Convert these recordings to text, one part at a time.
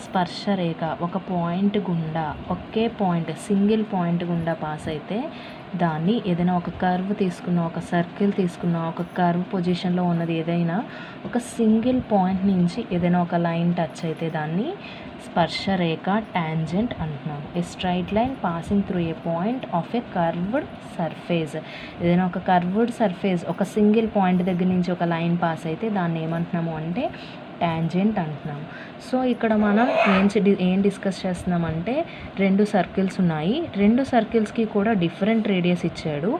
స్పర్శ రేఖ ఒక పాయింట్ గుండా, ఒకే పాయింట్ సింగిల్ పాయింట్ గుండా పాస్ అయితే దాన్ని ఏదైనా ఒక కర్వ్ తీసుకున్న, ఒక సర్కిల్ తీసుకున్న, ఒక కర్వ్ పొజిషన్లో ఉన్నది ఏదైనా ఒక సింగిల్ పాయింట్ నుంచి ఏదైనా ఒక లైన్ టచ్ అయితే దాన్ని స్పర్శ రేఖ టాంజెంట్ అంటున్నాము. A straight line passing through a point of A curved surface. ఏదైనా ఒక కర్వ్డ్ సర్ఫేస్ ఒక సింగిల్ పాయింట్ దగ్గర నుంచి ఒక లైన్ పాస్ అయితే దాన్ని ఏమంటున్నాము అంటే టాంజెంట్ అంటున్నాము. సో ఇక్కడ మనం ఏం డిస్కస్ చేస్తున్నామంటే 2 సర్కిల్స్ ఉన్నాయి. 2 సర్కిల్స్కి కూడా డిఫరెంట్ రేడియస్ ఇచ్చాడు.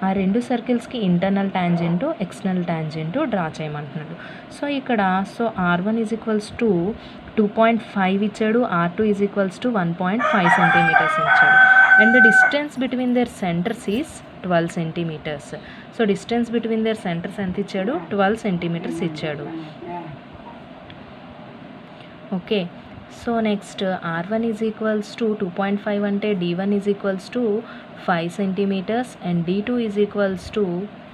ఆ 2 సర్కిల్స్కి ఇంటర్నల్ టాంజెంటు, ఎక్స్టర్నల్ టాంజెంటు డ్రా చేయమంటున్నాడు. సో ఇక్కడ R1 = 2.5 ఇచ్చాడు, R2 = 1.5 సెంటీమీటర్స్ ఇచ్చాడు. And the distance between their centres is 12 centimetres. So distance between their centres ఎంత ఇచ్చాడు? 12 సెంటీమీటర్స్ ఇచ్చాడు. ఓకే, సో నెక్స్ట్ R1 = 2.5 అంటే D1 = 5 centimetres and D2 =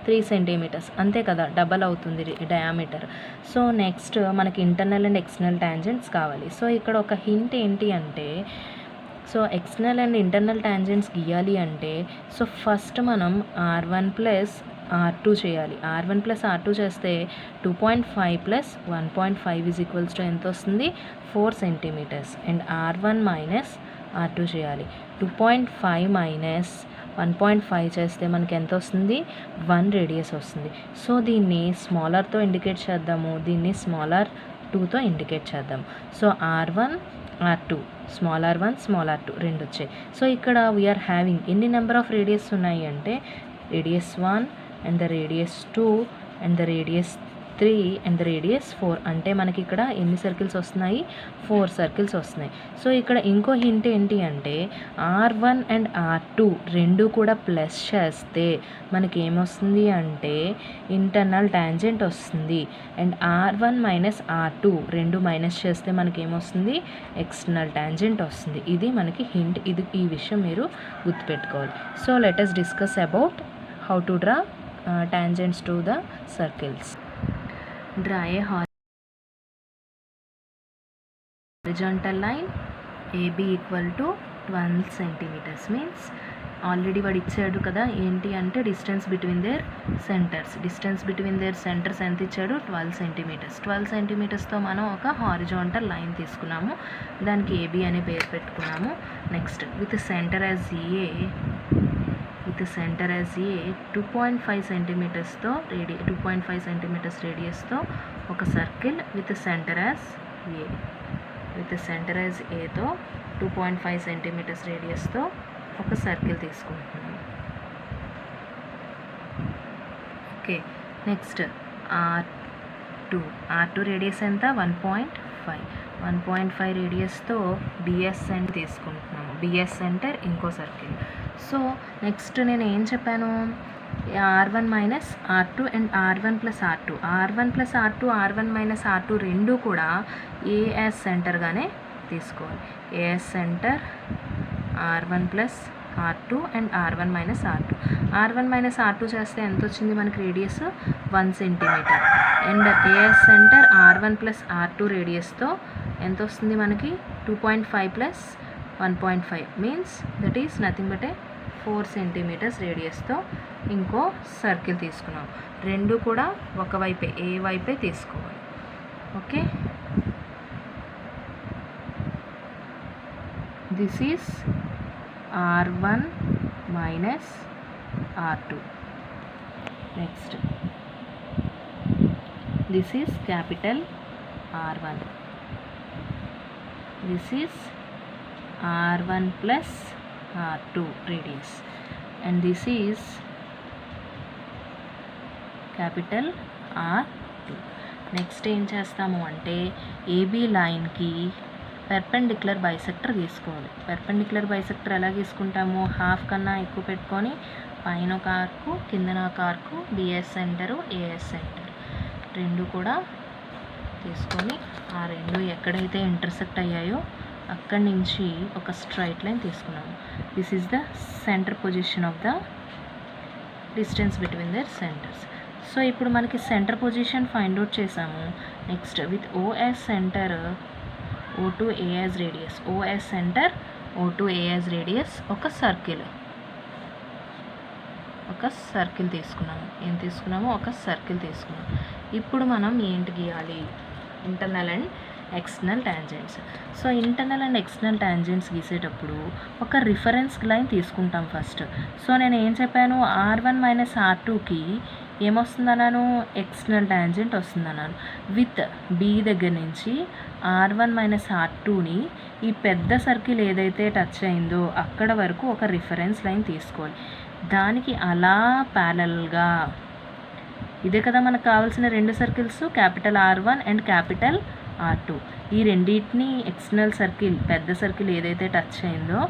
3 centimetres. అంతే కదా, డబల్ అవుతుంది డయామీటర్. సో నెక్స్ట్ మనకి ఇంటర్నల్ అండ్ ఎక్స్టర్నల్ టాంజెంట్స్ కావాలి. So ఇక్కడ ఒక హింట్ ఏంటి అంటే, so external and internal tangents గీయాలి అంటే సో ఫస్ట్ మనం R1 + R2 చేయాలి. R1 + R2 చేస్తే 2.5 + 1.5 ఎంత వస్తుంది? 4 సెంటీమీటర్స్. అండ్ R1 - R2 చేయాలి. 2.5 - 1.5 చేస్తే మనకి ఎంత వస్తుంది? 1 రేడియస్ వస్తుంది. సో దీన్ని స్మాలర్తో ఇండికేట్ చేద్దాము, దీన్ని స్మాలర్ 2తో ఇండికేట్ చేద్దాం. So R1 R2 small r1 small r2 2 వచ్చాయి. సో ఇక్కడ వీఆర్ హ్యావింగ్ ఎన్ని నెంబర్ ఆఫ్ రేడియస్ ఉన్నాయి అంటే radius 1 and the radius 2 and the radius 3 and the radius 4. అంటే మనకి ఇక్కడ ఎన్ని సర్కిల్స్ వస్తున్నాయి? 4 సర్కిల్స్ వస్తున్నాయి. సో ఇక్కడ ఇంకో హింట్ ఏంటి అంటే R1 అండ్ R2 రెండు కూడా ప్లస్ చేస్తే మనకి ఏమొస్తుంది అంటే ఇంటర్నల్ టాంజెంట్ వస్తుంది. అండ్ R1 - R2 రెండు మైనస్ చేస్తే మనకి ఏమొస్తుంది? ఎక్స్టర్నల్ టాంజెంట్ వస్తుంది. ఇది మనకి హింట్. ఈ విషయం మీరు గుర్తుపెట్టుకోవాలి. So let us discuss about how to draw tangents to the circles. Draw a horizontal line AB = 12 centimeters. means already వాడు ఇచ్చాడు కదా, ఏంటి అంటే distance between their centres. Distance between their centres ఎంత ఇచ్చాడు? 12 సెంటీమీటర్స్. 12 సెంటీమీటర్స్తో మనం ఒక హారిజాంటల్ లైన్ తీసుకున్నాము, దానికి AB అనే పేరు పెట్టుకున్నాము. Next with centre as A 2.5 సెంటీమీటర్స్తో 2.5 సెంటీమీటర్స్ రేడియస్తో ఒక సర్కిల్ విత్ సెంటర్ యాజ్ ఏతో 2.5 సెంటీమీటర్స్ రేడియస్తో ఒక సర్కిల్ తీసుకుంటున్నాను. ఓకే, నెక్స్ట్ R2 రేడియస్ ఎంత? 1.5 రేడియస్తో BS సెంటర్ తీసుకుంటున్నాము. BS సెంటర్ ఇంకో సర్కిల్. సో నెక్స్ట్ నేను ఏం చెప్పాను? R1 - R2 and R1 + R2. R1 + R2, R1 - R2 రెండు కూడా AS సెంటర్గానే తీసుకోవాలి. AS centre R1 + R2 and R1 - R2. R1 - R2 చేస్తే ఎంత వచ్చింది మనకి? Radius 1 centimetre. And AS centre R1 + R2 రేడియస్తో ఎంత వస్తుంది మనకి? 2.5 + 1.5 means that is nothing but 4 centimetres రేడియస్తో ఇంకో సర్కిల్ తీసుకున్నాం. రెండు కూడా ఒకవైపే, ఏ వైపే తీసుకోవాలి. Okay, this is R1 - R2. Next this is capital R1. This is R1 + R2 radius and this is capital R2. Next ఏం చేస్తాము అంటే AB లైన్కి పెర్పెండిక్యులర్ బైసెక్టర్ తీసుకోవాలి. పెర్పెండిక్యులర్ బైసెక్టర్ ఎలా తీసుకుంటాము? హాఫ్ కన్నా ఎక్కువ పెట్టుకొని పైన ఒక ఆర్కు, కిందన ఒక arc, BS centre, AS centre రెండు కూడా తీసుకొని ఆ రెండు ఎక్కడైతే ఇంటర్సెక్ట్ అయ్యాయో అక్కడి నుంచి ఒక స్ట్రైట్ లైన్ తీసుకున్నాము. This is the centre position of the distance between their centres. So ఇప్పుడు మనకి సెంటర్ పొజిషన్ ఫైండ్ అవుట్ చేసాము. Next with OS O2A as radius, O as center, O2A as radius, ఒక circle తీసుకున్నాము. ఏం తీసుకున్నాము? ఒక circle తీసుకున్నాము. ఇప్పుడు మనం ఏంటి గీయాలి? Internal and external tangents. So internal and external tangents గీసేటప్పుడు ఒక రిఫరెన్స్ లైన్ తీసుకుంటాం ఫస్ట్. సో నేను ఏం చెప్పాను? R1 మైనస్ R2కి ఏమొస్తుందన్నాను? ఎక్స్టర్నల్ టాంజెంట్ వస్తుందన్నాను. విత్ B దగ్గర నుంచి R1 మైనస్ R2ని ఈ పెద్ద సర్కిల్ ఏదైతే టచ్ అయిందో అక్కడ వరకు ఒక రిఫరెన్స్ లైన్ తీసుకోవాలి. దానికి అలా ప్యారలల్గా ఇదే కదా మనకు కావాల్సిన రెండు circles, capital R1 and capital R2. ఈ రెండింటిని ఎక్స్టర్నల్ సర్కిల్, పెద్ద సర్కిల్ ఏదైతే టచ్ అయిందో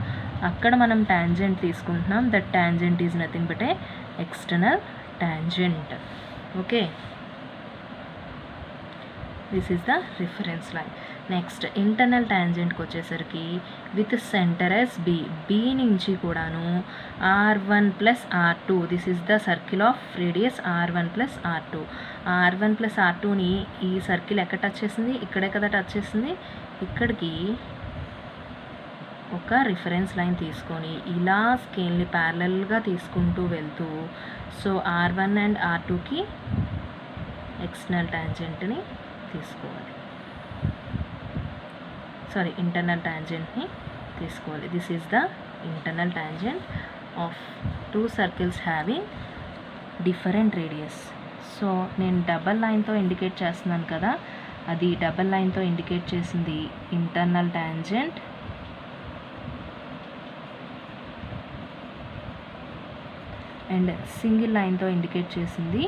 అక్కడ మనం టాంజెంట్ తీసుకుంటున్నాం. That tangent is nothing but a external tangent. Okay, this is the reference line. Next internal టాంజెంట్కి వచ్చేసరికి విత్ సెంటర్ ఎస్ బి నుంచి కూడాను R1 plus R2, this is the circle of radius R1 plus R2. R1 plus R2ని ఈ circle ఎక్కడ touch చేసింది? ఇక్కడే కదా టచ్ చేసింది. ఇక్కడికి ఒక రిఫరెన్స్ లైన్ తీసుకొని ఇలా స్కేల్ని ప్యారలల్గా తీసుకుంటూ వెళ్తూ, సో R1 అండ్ R2కి ఎక్స్టర్నల్ టాంజెంట్ని తీసుకోవాలి, ఇంటర్నల్ టాంజెంట్ని తీసుకోవాలి. This is the internal tangent of two circles having different radius. So నేను డబల్ లైన్తో ఇండికేట్ చేస్తున్నాను కదా, అది డబల్ లైన్తో ఇండికేట్ చేసింది ఇంటర్నల్ టాంజెంట్, అండ్ సింగిల్ లైన్తో ఇండికేట్ చేసింది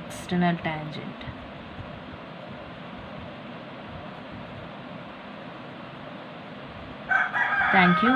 ఎక్స్టర్నల్ టాంజెంట్. Thank you.